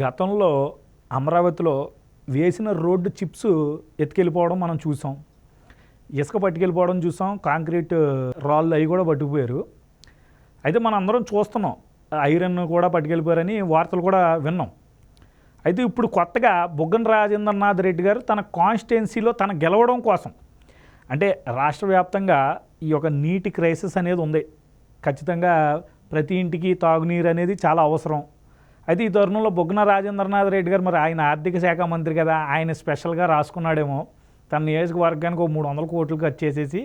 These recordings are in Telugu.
గతంలో అమరావతిలో వేసిన రోడ్డు చిప్స్ ఎత్తుకెళ్ళిపోవడం మనం చూసాం. ఇసుక పట్టుకెళ్ళిపోవడం చూసాం. కాంక్రీట్ రాళ్ళు అవి కూడా పట్టుకుపోయారు. అయితే మనం అందరం చూస్తున్నాం, ఐరన్ కూడా పట్టుకెళ్ళిపోయారని వార్తలు కూడా విన్నాం. అయితే ఇప్పుడు కొత్తగా బుగ్గన రాజేంద్రనాథ్ రెడ్డి గారు తన కాన్స్టిట్యున్సీలో తన గెలవడం కోసం, అంటే రాష్ట్ర వ్యాప్తంగా ఈ యొక్క నీటి క్రైసిస్ అనేది ఉంది. ఖచ్చితంగా ప్రతి ఇంటికి తాగునీరు అనేది చాలా అవసరం. అయితే ఈ తరుణంలో బుగ్గన రాజేంద్రనాథ్ రెడ్డి గారు, మరి ఆయన ఆర్థిక శాఖ మంత్రి కదా, ఆయన స్పెషల్గా రాసుకున్నాడేమో తన నియోజకవర్గానికి ఒక 300 కోట్లు ఖర్చు చేసేసి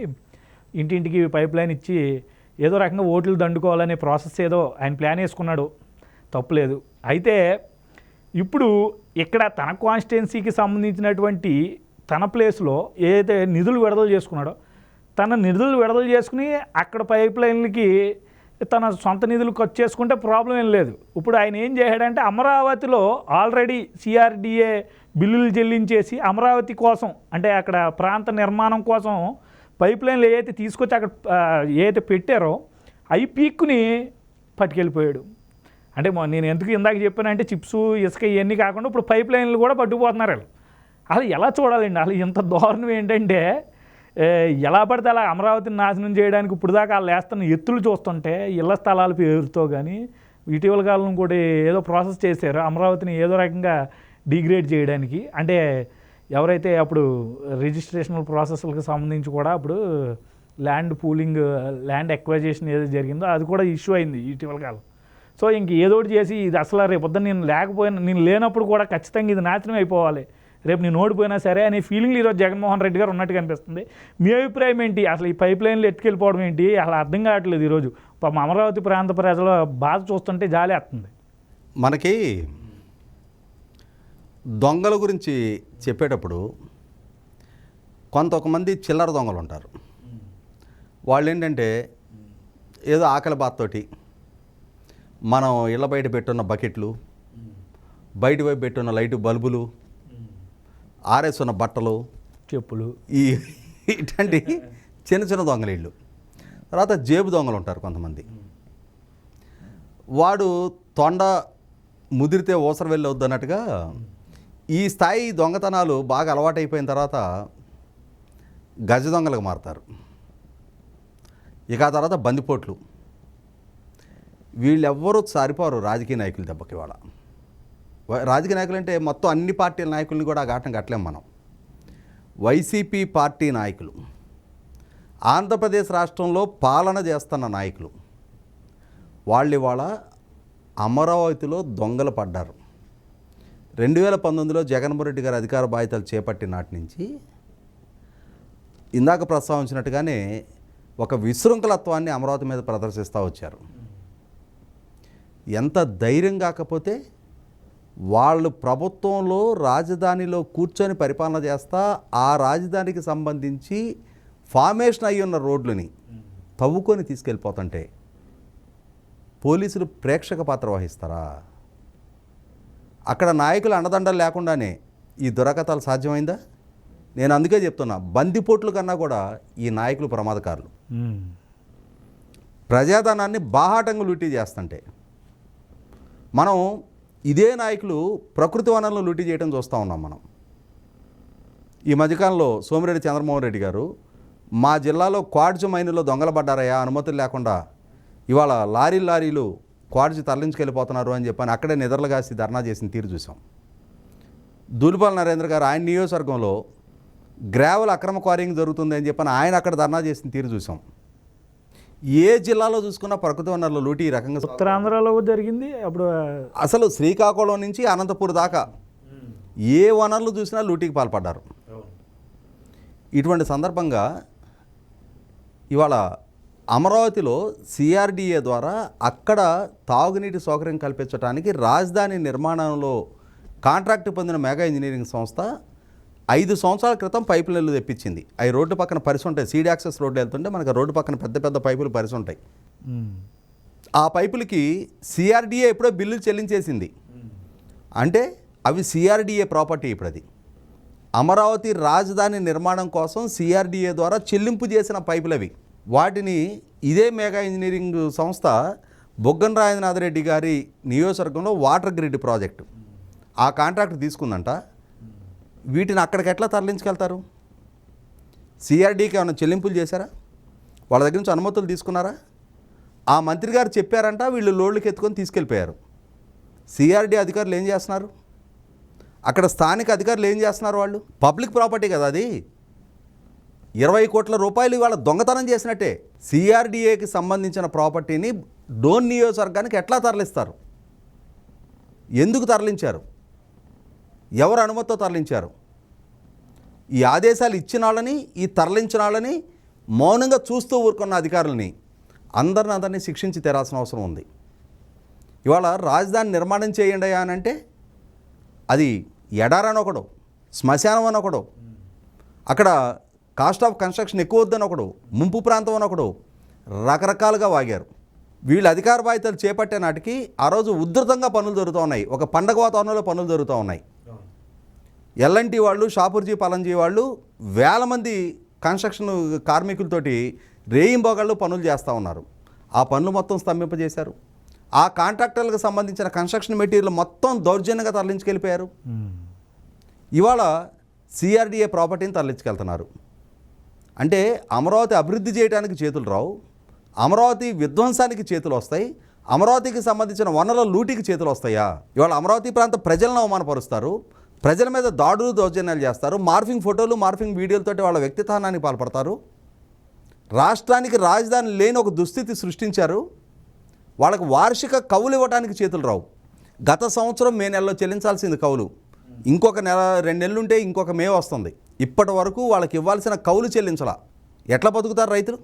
ఇంటింటికి పైప్ లైన్ ఇచ్చి ఏదో రకంగా ఓట్లు దండుకోవాలనే ప్రాసెస్ ఏదో ఆయన ప్లాన్ వేసుకున్నాడు, తప్పులేదు. అయితే ఇప్పుడు ఇక్కడ తన కాన్స్టిట్యున్సీకి సంబంధించినటువంటి తన ప్లేస్లో ఏదైతే నిధులు విడుదల చేసుకున్నాడో, తన నిధులు విడుదల చేసుకుని అక్కడ పైప్ లైన్లకి తన సొంత నిధులు ఖర్చు చేసుకుంటే ప్రాబ్లం ఏం లేదు. ఇప్పుడు ఆయన ఏం చేశాడంటే అమరావతిలో ఆల్రెడీ సిఆర్డిఏ బిల్లులు చెల్లించేసి అమరావతి కోసం, అంటే అక్కడ ప్రాంత నిర్మాణం కోసం పైప్ లైన్లు ఏదైతే తీసుకొచ్చి అక్కడ ఏదైతే పెట్టారో అవి పీక్కుని పట్టుకెళ్ళిపోయాడు. అంటే నేను ఎందుకు ఇందాక చెప్పానంటే చిప్స్ ఇసుక ఇవన్నీ కాకుండా ఇప్పుడు పైప్ లైన్లు కూడా పట్టుకుపోతున్నారు వాళ్ళు. అసలు ఎలా చూడాలండి? అసలు ఇంత దారుణం ఏంటంటే, ఎలా పడితే అలా అమరావతిని నాశనం చేయడానికి ఇప్పుడు దాకా వాళ్ళు వేస్తున్న ఎత్తులు చూస్తుంటే ఇళ్ల స్థలాల పేరుతో కానీ ఇటీవల కాలం కూడా ఏదో ప్రాసెస్ చేశారు అమరావతిని ఏదో రకంగా డిగ్రేడ్ చేయడానికి. అంటే ఎవరైతే అప్పుడు రిజిస్ట్రేషనల్ ప్రాసెస్లకు సంబంధించి కూడా అప్పుడు ల్యాండ్ పూలింగ్, ల్యాండ్ ఎక్వైజేషన్ ఏదో జరిగిందో అది కూడా ఇష్యూ అయింది ఇటీవల కాలం. సో ఇంక ఏదో ఒకటి చేసి ఇది అసలు రేపొద్దున నేను లేనప్పుడు కూడా ఖచ్చితంగా ఇది నాశనం అయిపోవాలి, రేపు నేను ఓడిపోయినా సరే అనే ఫీలింగ్ ఈరోజు జగన్మోహన్ రెడ్డి గారు ఉన్నట్టు కనిపిస్తుంది. మీ అభిప్రాయం ఏంటి? అసలు ఈ పైప్ లైన్లు ఎత్తుకెళ్ళిపోవడం ఏంటి? అసలు అర్థం కావట్లేదు. ఈరోజు అమరావతి ప్రాంత ప్రజల బాధ చూస్తుంటే జాలి వస్తుంది. మనకి దొంగల గురించి చెప్పేటప్పుడు కొంతమంది చిల్లర దొంగలు ఉంటారు. వాళ్ళు ఏంటంటే ఏదో ఆకలి బాధతోటి మనం ఇళ్ళ బయట పెట్టున్న బకెట్లు, బయట వైపు పెట్టున్న లైటు బల్బులు, ఆరేసున్న బట్టలు, చెప్పులు, ఇట్లాంటి చిన్న చిన్న దొంగలు ఇళ్ళు. తర్వాత జేబు దొంగలు ఉంటారు కొంతమంది. వాడు తొండ ముదిరితే ఊసర వెళ్ళి వద్దు అన్నట్టుగా ఈ స్థాయి దొంగతనాలు బాగా అలవాటైపోయిన తర్వాత గజ దొంగలకు మారుతారు. ఇక ఆ తర్వాత బందిపోట్లు. వీళ్ళెవ్వరూ సారిపోరు రాజకీయ నాయకుల దెబ్బకి. వాళ్ళ రాజకీయ నాయకులు అంటే మొత్తం అన్ని పార్టీల నాయకుల్ని కూడా ఘాటం కట్టలేం మనం. వైసీపీ పార్టీ నాయకులు, ఆంధ్రప్రదేశ్ రాష్ట్రంలో పాలన చేస్తున్న నాయకులు, వాళ్ళు ఇవాళ అమరావతిలో దొంగలు పడ్డారు. 2019లో జగన్మోహన్ రెడ్డి గారు అధికార బాధ్యతలు చేపట్టిన నాటి నుంచి ఇందాక ప్రస్తావించినట్టుగానే ఒక విశృంఖలత్వాన్ని అమరావతి మీద ప్రదర్శిస్తూ వచ్చారు. ఎంత ధైర్యం కాకపోతే వాళ్ళు ప్రభుత్వంలో రాజధానిలో కూర్చొని పరిపాలన చేస్తా ఆ రాజధానికి సంబంధించి ఫార్మేషన్ అయ్యి ఉన్న రోడ్లని తవ్వుకొని తీసుకెళ్ళిపోతుంటే పోలీసులు ప్రేక్షక పాత్ర వహిస్తారా? అక్కడ నాయకులు అండదండలు లేకుండానే ఈ దురాగతాలు సాధ్యమైందా? నేను అందుకే చెప్తున్నా, బందిపోట్లు కన్నా కూడా ఈ నాయకులు ప్రమాదకారులు. ప్రజాధనాన్ని బాహాటంగా లూటీ చేస్తుంటే మనం ఇదే నాయకులు ప్రకృతి వనరులను లూటీ చేయడం చూస్తూ ఉన్నాం మనం. ఈ మధ్యకాలంలో సోమిరెడ్డి చంద్రమోహన్ రెడ్డి గారు మా జిల్లాలో క్వాడ్జ్ మైనులో దొంగలు పడ్డారయ్యా, అనుమతులు లేకుండా ఇవాళ లారీలు క్వాడ్జ్ తరలించుకెళ్ళిపోతున్నారు అని చెప్పని అక్కడే నిద్రలు కాసి ధర్నా చేసిన తీరు చూసాం. దూలిపాల నరేంద్ర గారు ఆయన నియోజకవర్గంలో గ్రావెల్ అక్రమ క్వారింగ్ జరుగుతుంది అని చెప్పని ఆయన అక్కడ ధర్నా చేసిన తీరు చూసాం. ఏ జిల్లాలో చూసుకున్నా ప్రకృతి వనరుల లూటీ ఈ రకంగా ఉత్తరాంధ్రలో జరిగింది. అప్పుడు అసలు శ్రీకాకుళం నుంచి అనంతపూర్ దాకా ఏ వనరులు చూసినా లూటీకి పాల్పడ్డారు. ఇటువంటి సందర్భంగా ఇవాళ అమరావతిలో సిఆర్డిఏ ద్వారా అక్కడ తాగునీటి సౌకర్యం కల్పించడానికి రాజధాని నిర్మాణంలో కాంట్రాక్ట్ పొందిన మెగా ఇంజనీరింగ్ సంస్థ 5 సంవత్సరాల క్రితం పైపు లైన్లు తెప్పించింది. అవి రోడ్డు పక్కన పరిసి ఉంటాయి. సీడ్ యాక్సెస్ రోడ్డు వెళ్తుంటే మనకు రోడ్డు పక్కన పెద్ద పెద్ద పైపులు పరిసి ఉంటాయి. ఆ పైపులకి సిఆర్డిఏ ఎప్పుడో బిల్లు చెల్లించేసింది. అంటే అవి సిఆర్డిఏ ప్రాపర్టీ. ఇప్పుడు అది అమరావతి రాజధాని నిర్మాణం కోసం సిఆర్డిఏ ద్వారా చెల్లింపు చేసిన పైపులు అవి. వాటిని ఇదే మెగా ఇంజనీరింగ్ సంస్థ బుగ్గన రాజేంద్రనాథ్ రెడ్డి గారి నియోజకవర్గంలో వాటర్ గ్రిడ్ ప్రాజెక్టు ఆ కాంట్రాక్ట్ తీసుకుందంట. వీటిని అక్కడికి ఎట్లా తరలించుకెళ్తారు? సిఆర్డీకి ఏమైనా చెల్లింపులు చేశారా? వాళ్ళ దగ్గర నుంచి అనుమతులు తీసుకున్నారా? ఆ మంత్రి గారు చెప్పారంట, వీళ్ళు లోడ్లకి ఎత్తుకొని తీసుకెళ్ళిపోయారు. సిఆర్డీ అధికారులు ఏం చేస్తున్నారు? అక్కడ స్థానిక అధికారులు ఏం చేస్తున్నారు? వాళ్ళు పబ్లిక్ ప్రాపర్టీ కదా అది. 20 కోట్ల రూపాయలు ఇవాళ దొంగతనం చేసినట్టే. సిఆర్డీఏకి సంబంధించిన ప్రాపర్టీని డోన్ నియోజకవర్గానికి ఎట్లా తరలిస్తారు? ఎందుకు తరలించారు? ఎవరు అనుమతితో తరలించారు? ఈ ఆదేశాలు ఇచ్చిన వాళ్ళని, ఈ తరలించిన వాళ్ళని, మౌనంగా చూస్తూ ఊరుకున్న అధికారులని అందరినీ శిక్షించి తీరాల్సిన అవసరం ఉంది. ఇవాళ రాజధాని నిర్మాణం చేయండి అని అంటే అది ఎడారని ఒకడు, శ్మశానం అని ఒకడు, అక్కడ కాస్ట్ ఆఫ్ కన్స్ట్రక్షన్ ఎక్కువ వద్దని ఒకడు, ముంపు ప్రాంతం అని ఒకడు, రకరకాలుగా వాగారు. వీళ్ళు అధికార బాధ్యతలు చేపట్టే నాటికి ఆ రోజు ఉధృతంగా పనులు జరుగుతూ ఉన్నాయి. ఒక పండగ వాతావరణంలో పనులు జరుగుతూ ఉన్నాయి. ఎల్ఎన్టీ వాళ్ళు, షాపూర్జీ పలంజీ వాళ్ళు వేల మంది కన్స్ట్రక్షన్ కార్మికులతోటి రేయింబోగాళ్ళు పనులు చేస్తూ ఉన్నారు. ఆ పనులు మొత్తం స్తంభింపజేశారు. ఆ కాంట్రాక్టర్లకు సంబంధించిన కన్స్ట్రక్షన్ మెటీరియల్ మొత్తం దౌర్జన్యంగా తరలించుకెళ్ళిపోయారు. ఇవాళ సిఆర్డీఏ ప్రాపర్టీని తరలించుకెళ్తున్నారు. అంటే అమరావతి అభివృద్ధి చేయడానికి చేతులు రావు, అమరావతి విధ్వంసానికి చేతులు వస్తాయి, అమరావతికి సంబంధించిన వనరుల లూటికి చేతులు వస్తాయా? ఇవాళ అమరావతి ప్రాంత ప్రజలను అవమానపరుస్తారు, ప్రజల మీద దాడులు దౌర్జన్యాలు చేస్తారు, మార్ఫింగ్ ఫోటోలు మార్ఫింగ్ వీడియోలతోటి వాళ్ళ వ్యక్తిత్వానికి పాల్పడతారు. రాష్ట్రానికి రాజధాని లేని ఒక దుస్థితి సృష్టించారు. వాళ్ళకు వార్షిక కౌలు ఇవ్వడానికి చేతులు రావు. గత సంవత్సరం మే నెలలో చెల్లించాల్సింది కౌలు, ఇంకొక నెల 2 నెలలు ఉంటే ఇంకొక మే వస్తుంది. ఇప్పటి వరకు వాళ్ళకి ఇవ్వాల్సిన కౌలు చెల్లించాల. ఎట్లా బతుకుతారు రైతులు?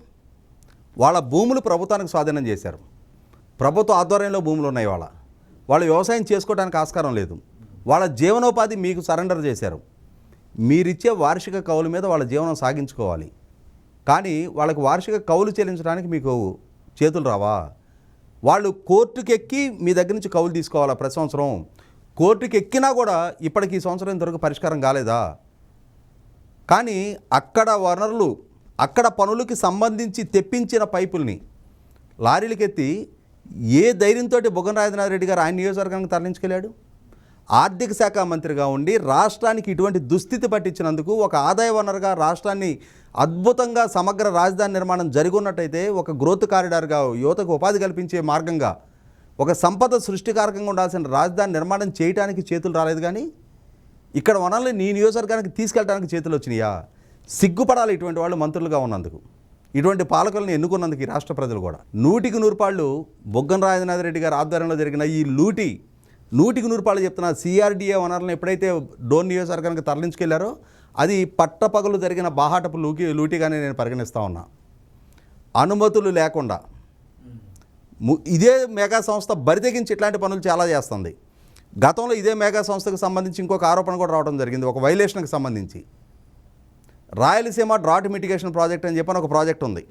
వాళ్ళ భూములు ప్రభుత్వానికి స్వాధీనం చేశారు. ప్రభుత్వ ఆధ్వర్యంలో భూములు ఉన్నాయి. వాళ్ళు వ్యవసాయం చేసుకోవడానికి ఆస్కారం లేదు. వాళ్ళ జీవనోపాధి మీకు సరెండర్ చేశారు. మీరిచ్చే వార్షిక కౌలు మీద వాళ్ళ జీవనం సాగించుకోవాలి. కానీ వాళ్ళకి వార్షిక కౌలు చెల్లించడానికి మీకు చేతులు రావా? వాళ్ళు కోర్టుకి ఎక్కి మీ దగ్గర నుంచి కౌలు తీసుకోవాలా ప్రతి సంవత్సరం? కోర్టుకి ఎక్కినా కూడా ఇప్పటికి ఈ సంవత్సరం ఇంతవరకు పరిష్కారం కాలేదా? కానీ అక్కడ వనరులు, అక్కడ పనులకి సంబంధించి తెప్పించిన పైపుల్ని లారీలకెత్తి ఏ ధైర్యంతో బుగ్గన రాజేంద్రనాథ్ రెడ్డి గారు ఆయన నియోజకవర్గానికి తరలించుకెళ్ళాడు? ఆర్థిక శాఖ మంత్రిగా ఉండి రాష్ట్రానికి ఇటువంటి దుస్థితి పట్టించినందుకు, ఒక ఆదాయ వనరుగా రాష్ట్రాన్ని అద్భుతంగా సమగ్ర రాజధాని నిర్మాణం జరిగినట్టయితే, ఒక గ్రోత్ కారిడార్గా, యువతకు ఉపాధి కల్పించే మార్గంగా, ఒక సంపద సృష్టికారకంగా ఉండాల్సిన రాజధాని నిర్మాణం చేయడానికి చేతులు రాలేదు. కానీ ఇక్కడ వనరులు నీ నియోజకవర్గానికి తీసుకెళ్ళడానికి చేతులు వచ్చినాయా? సిగ్గుపడాలి ఇటువంటి వాళ్ళు మంత్రులుగా ఉన్నందుకు, ఇటువంటి పాలకులను ఎన్నుకున్నందుకు ఈ రాష్ట్ర ప్రజలు కూడా. 100కి 100 పాళ్ళు బుగ్గన రాజేంద్రనాథ్ రెడ్డి గారి ఆధ్వర్యంలో జరిగిన ఈ లూటి, 100కి 100 పాళ్ళు చెప్తున్నా. సిఆర్డీఏ వనరులను ఎప్పుడైతే డోన్ నియోజకవర్గానికి తరలించుకెళ్లారో అది పట్టపగలు జరిగిన బాహాటపు లూటిగానే నేను పరిగణిస్తూ ఉన్నా. అనుమతులు లేకుండా ఇదే మెగా సంస్థ బరితెగించి ఇట్లాంటి పనులు చాలా చేస్తుంది. గతంలో ఇదే మెగా సంస్థకు సంబంధించి ఇంకొక ఆరోపణ కూడా రావడం జరిగింది, ఒక వైలేషన్కి సంబంధించి. రాయలసీమ డ్రాట్ మిటిగేషన్ ప్రాజెక్ట్ అని చెప్పని ఒక ప్రాజెక్ట్ ఉంది.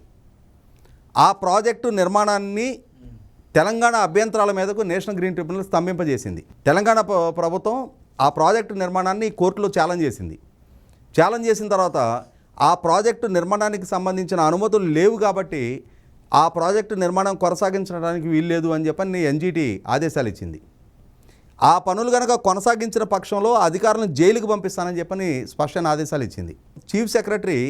ఆ ప్రాజెక్టు నిర్మాణాన్ని తెలంగాణ అభ్యంతరాల మీదకు నేషనల్ గ్రీన్ ట్రిబ్యునల్ స్తంభింపజేసింది. తెలంగాణ ప్రభుత్వం ఆ ప్రాజెక్టు నిర్మాణాన్ని కోర్టులో ఛాలెంజ్ చేసింది. ఛాలెంజ్ చేసిన తర్వాత ఆ ప్రాజెక్టు నిర్మాణానికి సంబంధించిన అనుమతులు లేవు కాబట్టి ఆ ప్రాజెక్టు నిర్మాణం కొనసాగించడానికి వీల్లేదు అని చెప్పని ఎన్జీటీ ఆదేశాలు ఇచ్చింది. ఆ పనులు కనుక కొనసాగించిన పక్షంలో అధికారులను జైలుకు పంపిస్తానని చెప్పని స్పష్టమైన ఆదేశాలు ఇచ్చింది. చీఫ్ సెక్రటరీ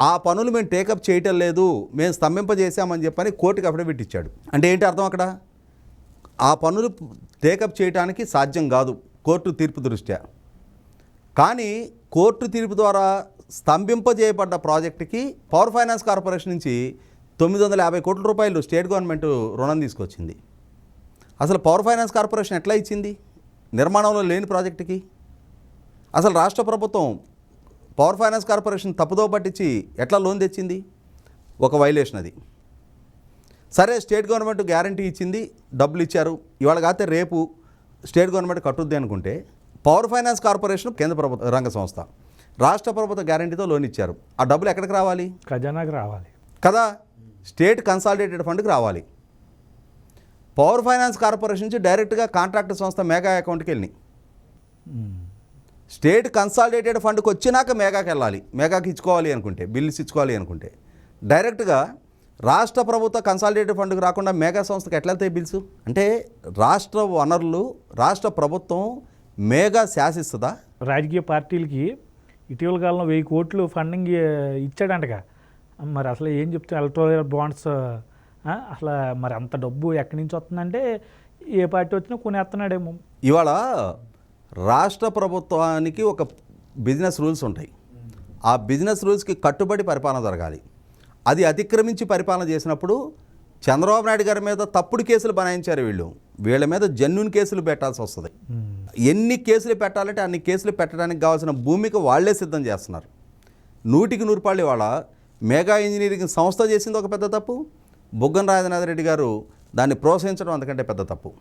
ఆ పనులు మేము టేకప్ చేయటం లేదు, మేము స్తంభింపజేసామని చెప్పని కోర్టుకి అఫిడవిట్ ఇచ్చాడు. అంటే ఏంటి అర్థం? అక్కడ ఆ పనులు టేకప్ చేయడానికి సాధ్యం కాదు కోర్టు తీర్పు దృష్ట్యా. కానీ కోర్టు తీర్పు ద్వారా స్తంభింపజేయబడ్డ ప్రాజెక్టుకి పవర్ ఫైనాన్స్ కార్పొరేషన్ నుంచి 950 కోట్ల రూపాయలు స్టేట్ గవర్నమెంట్ రుణం తీసుకొచ్చింది. అసలు పవర్ ఫైనాన్స్ కార్పొరేషన్ ఎట్లా ఇచ్చింది నిర్మాణంలో లేని ప్రాజెక్టుకి? అసలు రాష్ట్ర ప్రభుత్వం పవర్ ఫైనాన్స్ కార్పొరేషన్ తప్పుదో పట్టించి ఎట్లా లోన్ తెచ్చింది? ఒక వైలేషన్ అది. సరే, స్టేట్ గవర్నమెంట్ గ్యారంటీ ఇచ్చింది, డబ్బులు ఇచ్చారు, ఇవాళ కాకపోతే రేపు స్టేట్ గవర్నమెంట్ కట్టుద్ది అనుకుంటే, పవర్ ఫైనాన్స్ కార్పొరేషన్ కేంద్ర ప్రభుత్వ రంగ సంస్థ, రాష్ట్ర ప్రభుత్వ గ్యారంటీతో లోన్ ఇచ్చారు. ఆ డబ్బులు ఎక్కడికి రావాలి? ఖజానాకి రావాలి కదా, స్టేట్ కన్సాలిడేటెడ్ ఫండ్కి రావాలి. పవర్ ఫైనాన్స్ కార్పొరేషన్ నుంచి డైరెక్ట్గా కాంట్రాక్ట్ సంస్థ మెగా అకౌంట్కి వెళ్ళినాయి. స్టేట్ కన్సాలిడేటెడ్ ఫండ్కి వచ్చినాక మెగాకి వెళ్ళాలి. మెగాకి ఇచ్చుకోవాలి అనుకుంటే, బిల్స్ ఇచ్చుకోవాలి అనుకుంటే, డైరెక్ట్గా రాష్ట్ర ప్రభుత్వ కన్సాలిడేటెడ్ ఫండ్కి రాకుండా మెగా సంస్థకి ఎట్లా వెళ్తాయి బిల్స్? అంటే రాష్ట్ర వనరులు రాష్ట్ర ప్రభుత్వం మేఘా శాసిస్తుందా? రాజకీయ పార్టీలకి ఇటీవల కాలంలో 1000 కోట్లు ఫండింగ్ ఇచ్చాడంటగా. మరి అసలు ఏం చెప్తే ఎలక్టోరల్ బాండ్స్ అసలు మరి అంత డబ్బు ఎక్కడి నుంచి వస్తుందంటే ఏ పార్టీ వచ్చినా కొనేస్తున్నాడేమో. ఇవాళ రాష్ట్ర ప్రభుత్వానికి ఒక బిజినెస్ రూల్స్ ఉంటాయి. ఆ బిజినెస్ రూల్స్కి కట్టుబడి పరిపాలన జరగాలి. అది అతిక్రమించి పరిపాలన చేసినప్పుడు చంద్రబాబు నాయుడు గారి మీద తప్పుడు కేసులు బనాయించారు వీళ్ళ మీద జెన్యూన్ కేసులు పెట్టాల్సి వస్తుంది. ఎన్ని కేసులు పెట్టాలంటే అన్ని కేసులు పెట్టడానికి కావాల్సిన భూమికి వాళ్లే సిద్ధం చేస్తున్నారు. 100కి 100 రూపాయలు ఇవాళ మెగా ఇంజనీరింగ్ సంస్థ చేసింది ఒక పెద్ద తప్పు, బుగ్గన రాజేంద్ర రెడ్డి గారు దాన్ని ప్రోత్సహించడం అంతకంటే పెద్ద తప్పు.